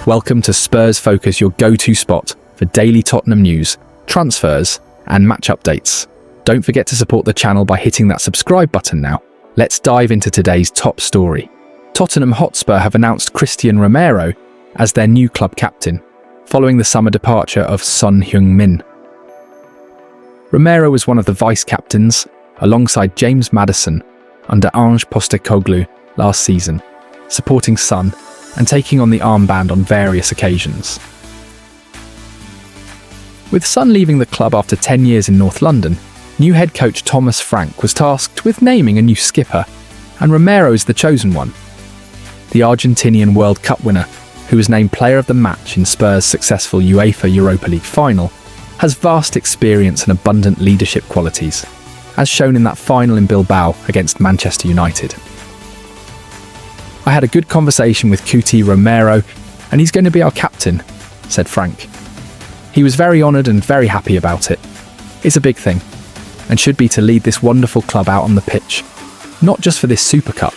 Welcome to Spurs Focus, your go-to spot for daily Tottenham news, transfers, and match updates. Don't forget to support the channel by hitting that subscribe button now. Let's dive into today's top story. Tottenham Hotspur have announced Christian Romero as their new club captain, following the summer departure of Son Heung-min. Romero was one of the vice-captains, alongside James Maddison, under Ange Postecoglou last season, supporting Son and taking on the armband on various occasions. With Son leaving the club after 10 years in North London, new head coach Thomas Frank was tasked with naming a new skipper, and Romero is the chosen one. The Argentinian World Cup winner, who was named player of the match in Spurs' successful UEFA Europa League final, has vast experience and abundant leadership qualities, as shown in that final in Bilbao against Manchester United. "I had a good conversation with Cuti Romero, and he's going to be our captain," said Frank. "He was very honoured and very happy about it. It's a big thing, and should be to lead this wonderful club out on the pitch, not just for this Super Cup,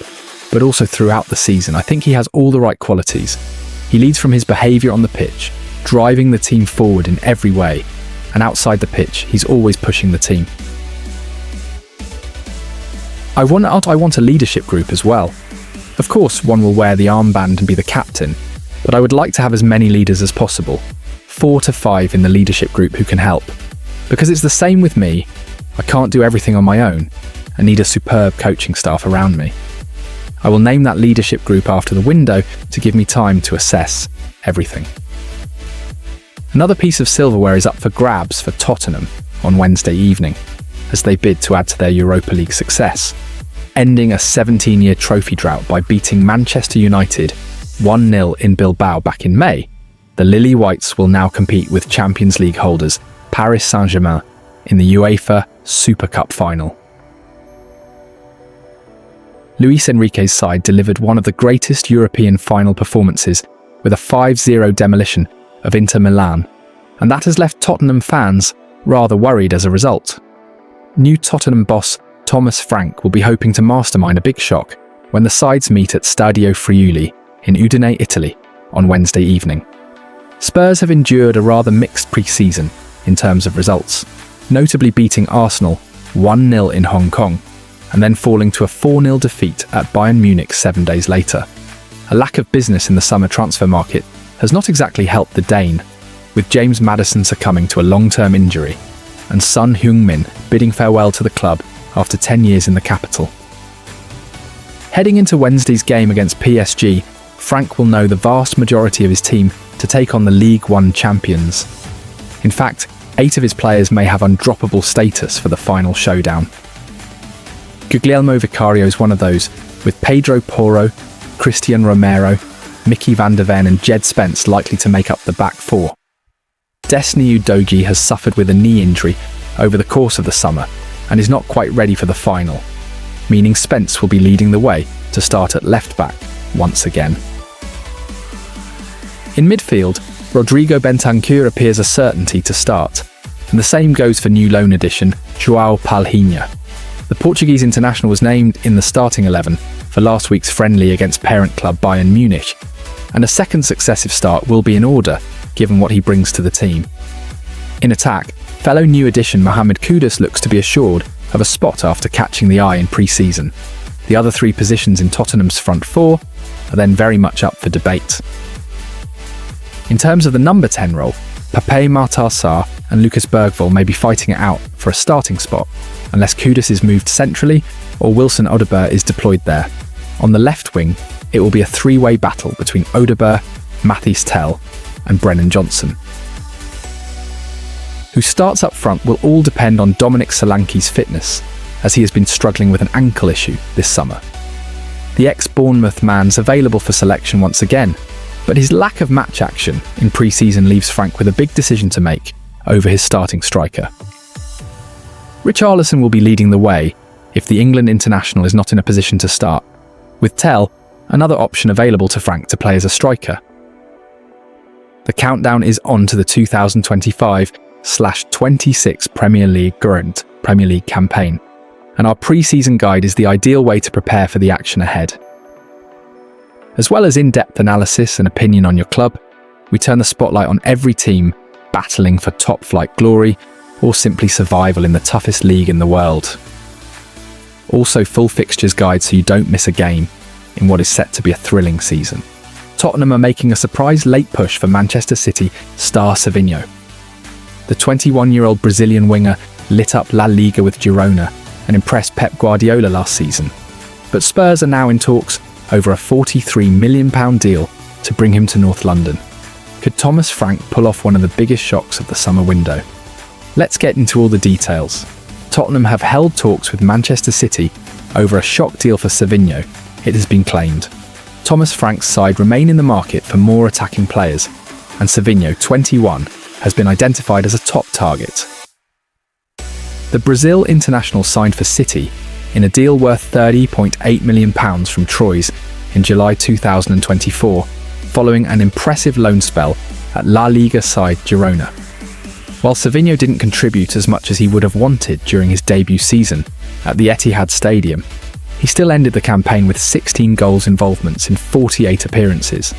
but also throughout the season. I think he has all the right qualities. He leads from his behaviour on the pitch, driving the team forward in every way, and outside the pitch, he's always pushing the team. I want a leadership group as well. Of course, one will wear the armband and be the captain, but I would like to have as many leaders as possible, 4 to 5 in the leadership group who can help. Because it's the same with me, I can't do everything on my own and need a superb coaching staff around me. I will name that leadership group after the window to give me time to assess everything." Another piece of silverware is up for grabs for Tottenham on Wednesday evening, as they bid to add to their Europa League success, ending a 17-year trophy drought by beating Manchester United 1-0 in Bilbao back in May. The Lilywhites will now compete with Champions League holders Paris Saint-Germain in the UEFA Super Cup final. Luis Enrique's side delivered one of the greatest European final performances with a 5-0 demolition of Inter Milan, and that has left Tottenham fans rather worried as a result. New Tottenham boss Thomas Frank will be hoping to mastermind a big shock when the sides meet at Stadio Friuli in Udine, Italy, on Wednesday evening. Spurs have endured a rather mixed pre-season in terms of results, notably beating Arsenal 1-0 in Hong Kong, and then falling to a 4-0 defeat at Bayern Munich 7 days later. A lack of business in the summer transfer market has not exactly helped the Dane, with James Maddison succumbing to a long-term injury, and Son Heung-min bidding farewell to the club after 10 years in the capital. Heading into Wednesday's game against PSG, Frank will know the vast majority of his team to take on the League One champions. In fact, 8 of his players may have undroppable status for the final showdown. Guglielmo Vicario is one of those, with Pedro Porro, Christian Romero, Mickey van der Ven and Jed Spence likely to make up the back four. Destiny Udogie has suffered with a knee injury over the course of the summer and is not quite ready for the final, meaning Spence will be leading the way to start at left back once again. In midfield, Rodrigo Bentancur appears a certainty to start, and the same goes for new loan addition João Palhinha. The Portuguese international was named in the starting 11 for last week's friendly against parent club Bayern Munich, and a second successive start will be in order given what he brings to the team. In attack, fellow new addition Mohamed Kudus looks to be assured of a spot after catching the eye in pre-season. The other 3 positions in Tottenham's front 4 are then very much up for debate. In terms of the number 10 role, Pape Matar Sarr and Lucas Bergvall may be fighting it out for a starting spot, unless Kudus is moved centrally or Wilson Odobert is deployed there. On the left wing, it will be a 3-way battle between Odobert, Mathys Tel and Brennan Johnson. Who starts up front will all depend on Dominic Solanke's fitness, as he has been struggling with an ankle issue this summer. The ex-Bournemouth man's available for selection once again, but his lack of match action in pre-season leaves Frank with a big decision to make over his starting striker. Richarlison will be leading the way if the England international is not in a position to start, with Tel another option available to Frank to play as a striker. The countdown is on to the 2025/26 Premier League campaign, and our pre-season guide is the ideal way to prepare for the action ahead. As well as in-depth analysis and opinion on your club, we turn the spotlight on every team battling for top-flight glory or simply survival in the toughest league in the world. Also, full fixtures guide so you don't miss a game in what is set to be a thrilling season. Tottenham are making a surprise late push for Manchester City star Savinho. The 21-year-old Brazilian winger lit up La Liga with Girona and impressed Pep Guardiola last season. But Spurs are now in talks over a £43 million deal to bring him to North London. Could Thomas Frank pull off one of the biggest shocks of the summer window? Let's get into all the details. Tottenham have held talks with Manchester City over a shock deal for Savinho, it has been claimed. Thomas Frank's side remain in the market for more attacking players, and Savinho, 21, has been identified as a top target. The Brazil international signed for City in a deal worth £30.8 million from Troyes in July 2024, following an impressive loan spell at La Liga side Girona. While Savinho didn't contribute as much as he would have wanted during his debut season at the Etihad Stadium, he still ended the campaign with 16 goals involvements in 48 appearances.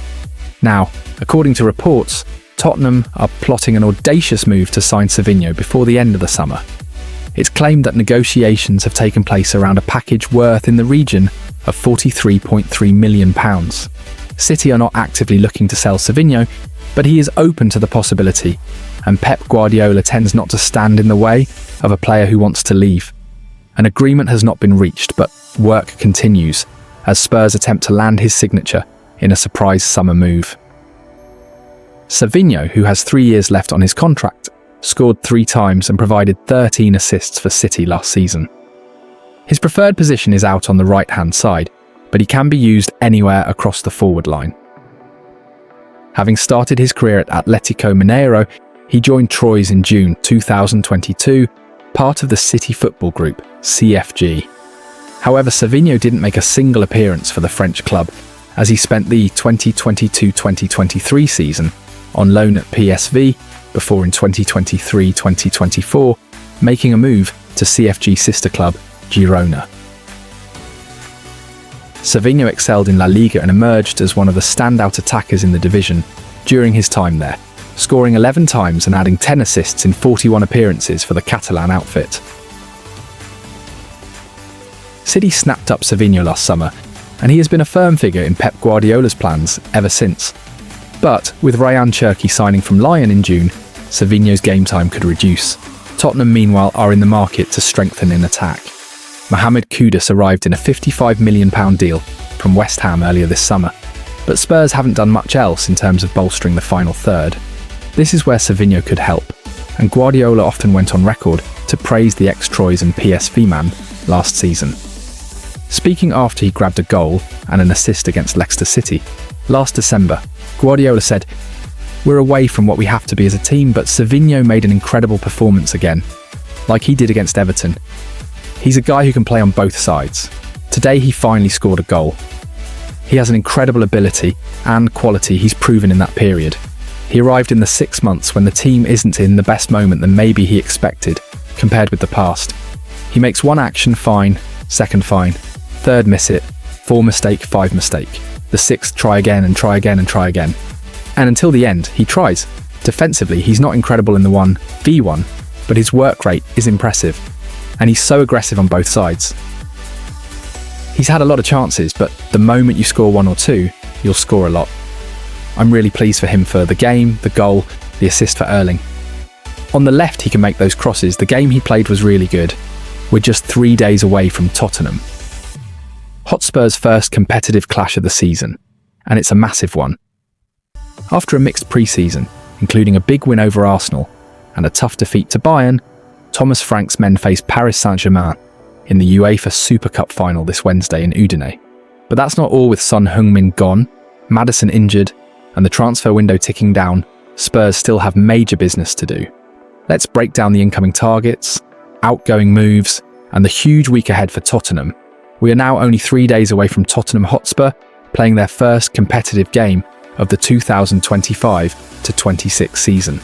Now, according to reports, Tottenham are plotting an audacious move to sign Savinho before the end of the summer. It's claimed that negotiations have taken place around a package worth in the region of £43.3 million. City are not actively looking to sell Savinho, but he is open to the possibility, and Pep Guardiola tends not to stand in the way of a player who wants to leave. An agreement has not been reached, but work continues as Spurs attempt to land his signature in a surprise summer move. Savinho, who has 3 years left on his contract, scored 3 times and provided 13 assists for City last season. His preferred position is out on the right-hand side, but he can be used anywhere across the forward line. Having started his career at Atlético Mineiro, he joined Troyes in June 2022, part of the City Football Group, CFG. However, Savinho didn't make a single appearance for the French club, as he spent the 2022-2023 season on loan at PSV, before in 2023-2024 making a move to CFG sister club Girona. Savinho excelled in La Liga and emerged as one of the standout attackers in the division during his time there, scoring 11 times and adding 10 assists in 41 appearances for the Catalan outfit. City snapped up Savinho last summer, and he has been a firm figure in Pep Guardiola's plans ever since. But with Ryan Cherki signing from Lyon in June, Savinho's game time could reduce. Tottenham, meanwhile, are in the market to strengthen in attack. Mohamed Kudus arrived in a £55 million deal from West Ham earlier this summer, but Spurs haven't done much else in terms of bolstering the final third. This is where Savinho could help, and Guardiola often went on record to praise the ex-Troyes and PSV man last season. Speaking after he grabbed a goal and an assist against Leicester City last December, Guardiola said, "We're away from what we have to be as a team, but Savinho made an incredible performance again, like he did against Everton. He's a guy who can play on both sides. Today he finally scored a goal. He has an incredible ability and quality he's proven in that period. He arrived in the 6 months when the team isn't in the best moment than maybe he expected, compared with the past. He makes one action fine, second fine, third miss it, 4 mistake, 5 mistake, the 6th try again and try again and try again. And until the end, he tries. Defensively, he's not incredible in the 1v1, but his work rate is impressive, and he's so aggressive on both sides. He's had a lot of chances, but the moment you score 1 or 2, you'll score a lot. I'm really pleased for him for the game, the goal, the assist for Erling. On the left, he can make those crosses. The game he played was really good. We're just 3 days away from Tottenham. Hotspur's first competitive clash of the season, and it's a massive one. After a mixed pre-season, including a big win over Arsenal and a tough defeat to Bayern, Thomas Frank's men face Paris Saint-Germain in the UEFA Super Cup final this Wednesday in Udine. But that's not all. With Son Heung-min gone, Maddison injured, and the transfer window ticking down, Spurs still have major business to do. Let's break down the incoming targets, outgoing moves, and the huge week ahead for Tottenham. We are now only 3 days away from Tottenham Hotspur playing their first competitive game of the 2025-26 season.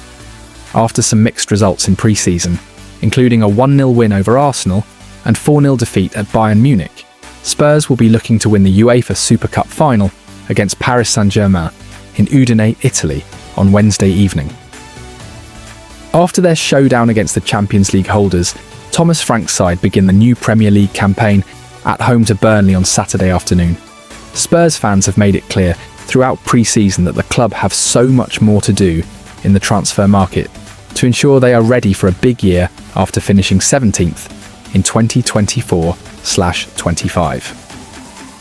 After some mixed results in pre-season, including a 1-0 win over Arsenal and 4-0 defeat at Bayern Munich, Spurs will be looking to win the UEFA Super Cup final against Paris Saint-Germain in Udine, Italy on Wednesday evening. After their showdown against the Champions League holders, Thomas Frank's side begin the new Premier League campaign at home to Burnley on Saturday afternoon. Spurs fans have made it clear throughout pre-season that the club have so much more to do in the transfer market to ensure they are ready for a big year after finishing 17th in 2024/25.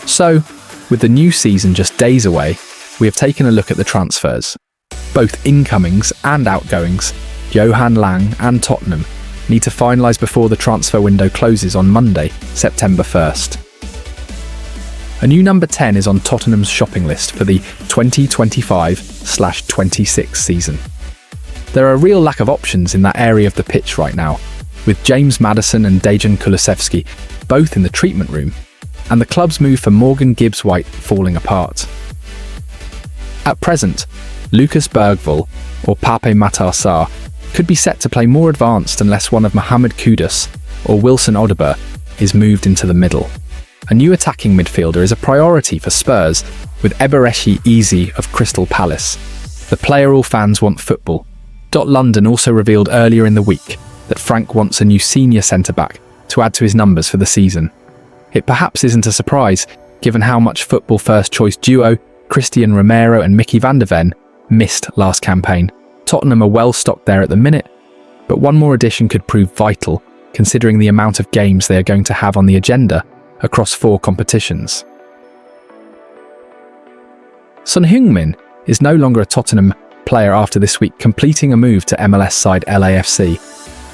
So, with the new season just days away, we have taken a look at the transfers. Both incomings and outgoings, Johan Lang and Tottenham, need to finalise before the transfer window closes on Monday, September 1st. A new number 10 is on Tottenham's shopping list for the 2025/26 season. There are a real lack of options in that area of the pitch right now, with James Maddison and Dejan Kulusevski both in the treatment room, and the club's move for Morgan Gibbs-White falling apart. At present, Lucas Bergvall or Pape Matar Sarr could be set to play more advanced unless one of Mohamed Kudus or Wilson Odobert is moved into the middle. A new attacking midfielder is a priority for Spurs, with Eberechi Eze of Crystal Palace. The player all fans want football. London also revealed earlier in the week that Frank wants a new senior centre-back to add to his numbers for the season. It perhaps isn't a surprise, given how much football first-choice duo Christian Romero and Mickey van der Ven missed last campaign. Tottenham are well stocked there at the minute, but one more addition could prove vital, considering the amount of games they are going to have on the agenda across 4 competitions. Son Heung-min is no longer a Tottenham player after this week completing a move to MLS side LAFC.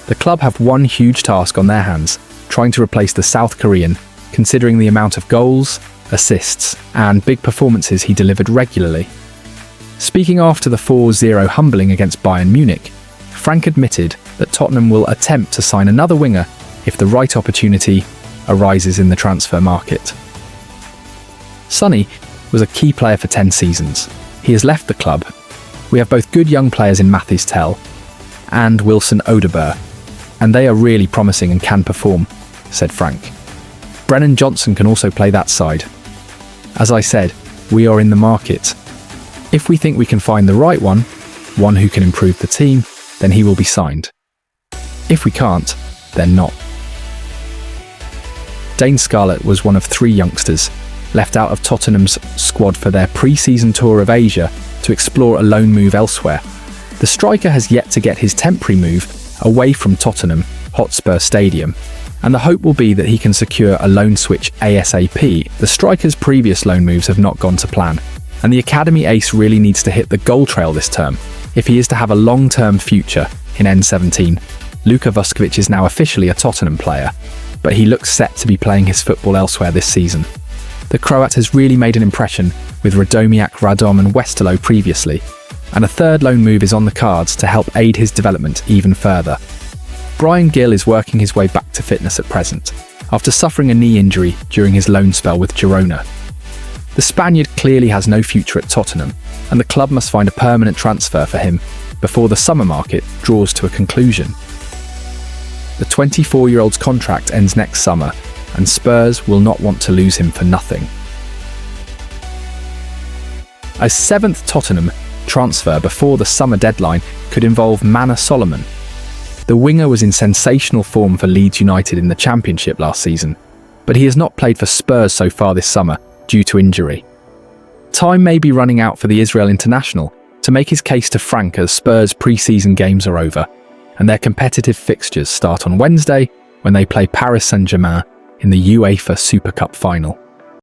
The club have one huge task on their hands, trying to replace the South Korean, considering the amount of goals, assists, and big performances he delivered regularly. Speaking after the 4-0 humbling against Bayern Munich, Frank admitted that Tottenham will attempt to sign another winger if the right opportunity arises in the transfer market. Sonny was a key player for 10 seasons. He has left the club. We have both good young players in Mathys Tel and Wilson Odobert, and they are really promising and can perform, said Frank. Brennan Johnson can also play that side. As I said, we are in the market. If we think we can find the right one who can improve the team, then he will be signed. If we can't, then not. Dane Scarlett was one of 3 youngsters left out of Tottenham's squad for their pre-season tour of Asia to explore a loan move elsewhere. The striker has yet to get his temporary move away from Tottenham Hotspur Stadium, and the hope will be that he can secure a loan switch ASAP. The striker's previous loan moves have not gone to plan, and the academy ace really needs to hit the goal trail this term if he is to have a long-term future in N17. Luka Vuskovic is now officially a Tottenham player, but he looks set to be playing his football elsewhere this season. The Croat has really made an impression with Radomiak Radom and Westerlo previously, and a third loan move is on the cards to help aid his development even further. Brian Gill is working his way back to fitness at present, after suffering a knee injury during his loan spell with Girona. The Spaniard clearly has no future at Tottenham, and the club must find a permanent transfer for him before the summer market draws to a conclusion. The 24-year-old's contract ends next summer, and Spurs will not want to lose him for nothing. A 7th Tottenham transfer before the summer deadline could involve Manor Solomon. The winger was in sensational form for Leeds United in the Championship last season, but he has not played for Spurs so far this summer due to injury. Time may be running out for the Israel international to make his case to Frank as Spurs' pre-season games are over, and their competitive fixtures start on Wednesday when they play Paris Saint-Germain in the UEFA Super Cup final.